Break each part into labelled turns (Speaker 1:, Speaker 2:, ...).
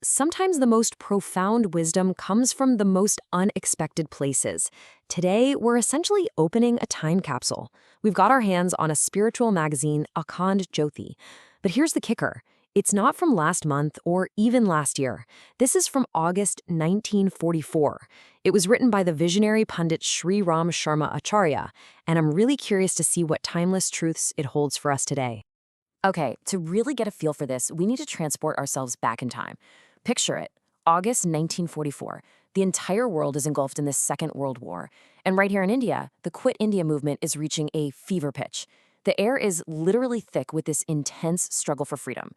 Speaker 1: Sometimes the most profound wisdom comes from the most unexpected places. Today, we're essentially opening a time capsule. We've got our hands on a spiritual magazine, Akhand Jyoti. But here's the kicker. It's not from last month or even last year. This is from August 1944. It was written by the visionary pundit Sri Ram Sharma Acharya, and I'm really curious to see what timeless truths it holds for us today.
Speaker 2: Okay, to really get a feel for this, we need to transport ourselves back in time. Picture it, August 1944. The entire world is engulfed in this Second World War. And right here in India, the Quit India movement is reaching a fever pitch. The air is literally thick with this intense struggle for freedom.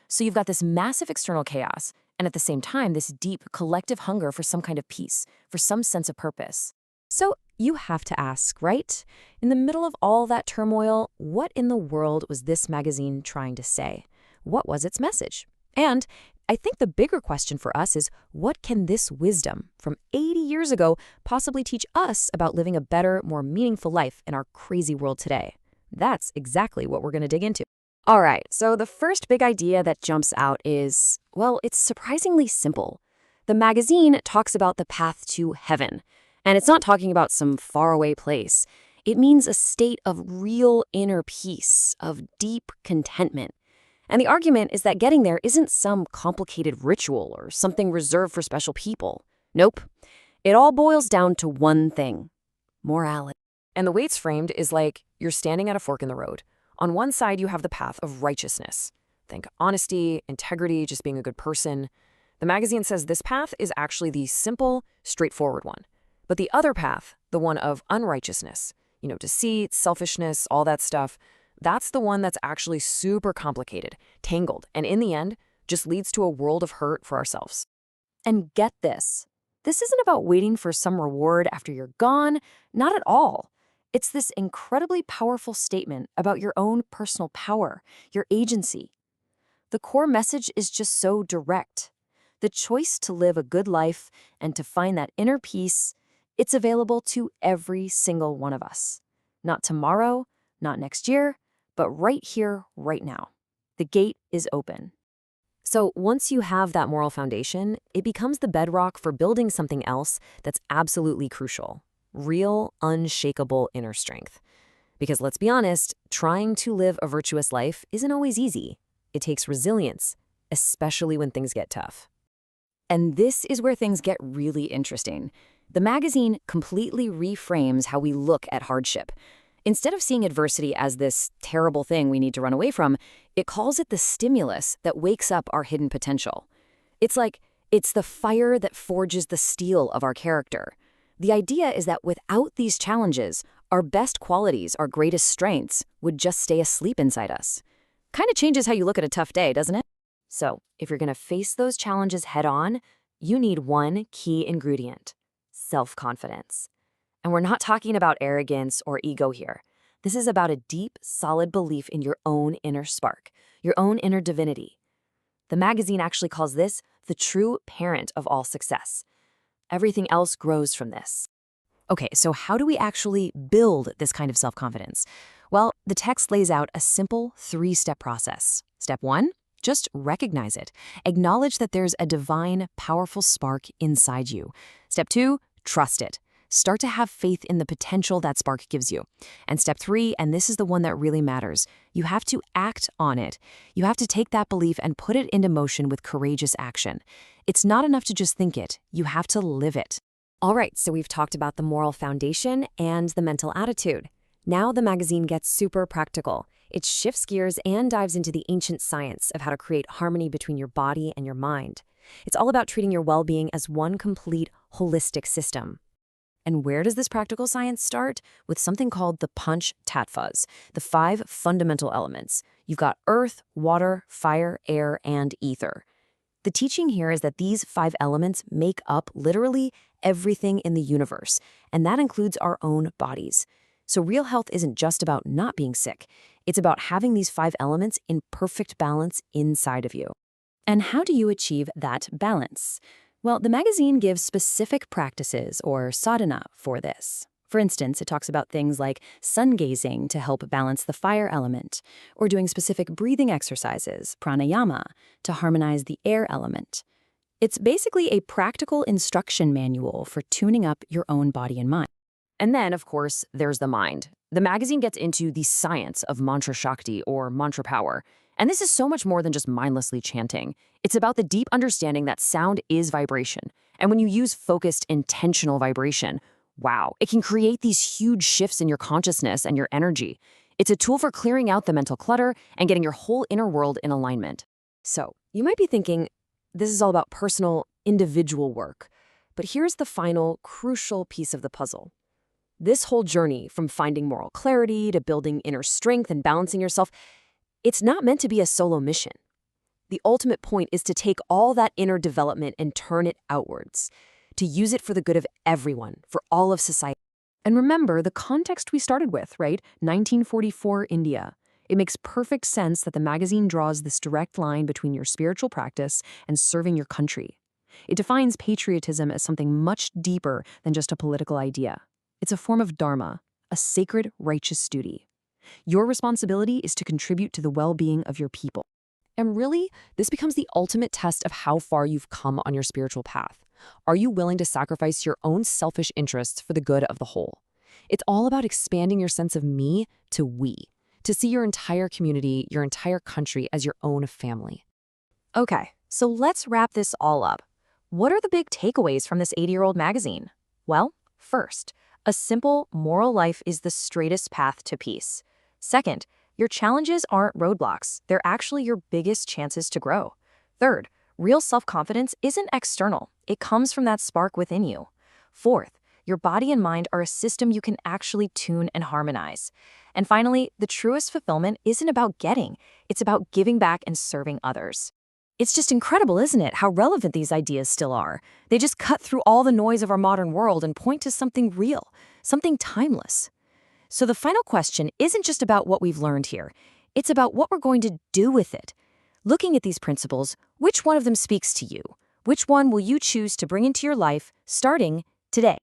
Speaker 2: So you've got this massive external chaos, and at the same time, this deep collective hunger for some kind of peace, for some sense of purpose.
Speaker 1: So you have to ask, right? In the middle of all that turmoil, what in the world was this magazine trying to say? What was its message? And I think the bigger question for us is, what can this wisdom from 80 years ago possibly teach us about living a better, more meaningful life in our crazy world today? That's exactly what we're going to dig into. All right, so the first big idea that jumps out is, well, it's surprisingly simple. The magazine talks about the path to heaven. And it's not talking about some faraway place. It means a state of real inner peace, of deep contentment. And the argument is that getting there isn't some complicated ritual or something reserved for special people. Nope. It all boils down to one thing: morality.
Speaker 2: And the way it's framed is like you're standing at a fork in the road. On one side, you have the path of righteousness. Think honesty, integrity, just being a good person. The magazine says this path is actually the simple, straightforward one. But the other path, the one of unrighteousness, deceit, selfishness, all that stuff, that's the one that's actually super complicated, tangled, and in the end, just leads to a world of hurt for ourselves.
Speaker 1: And get this. This isn't about waiting for some reward after you're gone. Not at all. It's this incredibly powerful statement about your own personal power, your agency. The core message is just so direct. The choice to live a good life and to find that inner peace, it's available to every single one of us. Not tomorrow, not next year, but right here, right now. The gate is open. So once you have that moral foundation, it becomes the bedrock for building something else that's absolutely crucial: real, unshakable inner strength. Because let's be honest, trying to live a virtuous life isn't always easy. It takes resilience, especially when things get tough.
Speaker 2: And this is where things get really interesting. The magazine completely reframes how we look at hardship. Instead of seeing adversity as this terrible thing we need to run away from, it calls it the stimulus that wakes up our hidden potential. It's like it's the fire that forges the steel of our character. The idea is that without these challenges, our best qualities, our greatest strengths, would just stay asleep inside us. Kind of changes how you look at a tough day, doesn't it?
Speaker 1: So if you're going to face those challenges head on, you need one key ingredient: self-confidence. And we're not talking about arrogance or ego here. This is about a deep, solid belief in your own inner spark, your own inner divinity. The magazine actually calls this the true parent of all success. Everything else grows from this. Okay, so how do we actually build this kind of self-confidence? Well, the text lays out a simple 3-step process. Step 1, just recognize it. Acknowledge that there's a divine, powerful spark inside you. Step 2, trust it. Start to have faith in the potential that spark gives you. And step 3, and this is the one that really matters, you have to act on it. You have to take that belief and put it into motion with courageous action. It's not enough to just think it. You have to live it. All right, so we've talked about the moral foundation and the mental attitude. Now the magazine gets super practical. It shifts gears and dives into the ancient science of how to create harmony between your body and your mind. It's all about treating your well-being as one complete, holistic system. And where does this practical science start? With something called the Punch Tattvas, the 5 fundamental elements. You've got earth, water, fire, air, and ether. The teaching here is that these 5 elements make up literally everything in the universe, and that includes our own bodies. So real health isn't just about not being sick. It's about having these 5 elements in perfect balance inside of you. And how do you achieve that balance? Well, the magazine gives specific practices or sadhana for this.
Speaker 2: For instance, it talks about things like sun gazing to help balance the fire element, or doing specific breathing exercises, pranayama, to harmonize the air element. It's basically a practical instruction manual for tuning up your own body and mind.
Speaker 1: And then, of course, there's the mind. The magazine gets into the science of mantra shakti or mantra power. And this is so much more than just mindlessly chanting. It's about the deep understanding that sound is vibration. And when you use focused, intentional vibration, wow, it can create these huge shifts in your consciousness and your energy. It's a tool for clearing out the mental clutter and getting your whole inner world in alignment. So, you might be thinking, this is all about personal, individual work. But here's the final, crucial piece of the puzzle. This whole journey, from finding moral clarity to building inner strength and balancing yourself, it's not meant to be a solo mission. The ultimate point is to take all that inner development and turn it outwards, to use it for the good of everyone, for all of society. And remember the context we started with, right? 1944 India. It makes perfect sense that the magazine draws this direct line between your spiritual practice and serving your country. It defines patriotism as something much deeper than just a political idea. It's a form of dharma, a sacred, righteous duty. Your responsibility is to contribute to the well-being of your people. And really, this becomes the ultimate test of how far you've come on your spiritual path. Are you willing to sacrifice your own selfish interests for the good of the whole? It's all about expanding your sense of me to we, to see your entire community, your entire country as your own family.
Speaker 2: Okay, so let's wrap this all up. What are the big takeaways from this 80-year-old magazine? Well, first, a simple, moral life is the straightest path to peace. Second, your challenges aren't roadblocks. They're actually your biggest chances to grow. Third, real self-confidence isn't external. It comes from that spark within you. Fourth, your body and mind are a system you can actually tune and harmonize. And finally, the truest fulfillment isn't about getting. It's about giving back and serving others. It's just incredible, isn't it, how relevant these ideas still are? They just cut through all the noise of our modern world and point to something real, something timeless. So the final question isn't just about what we've learned here. It's about what we're going to do with it. Looking at these principles, which one of them speaks to you? Which one will you choose to bring into your life starting today?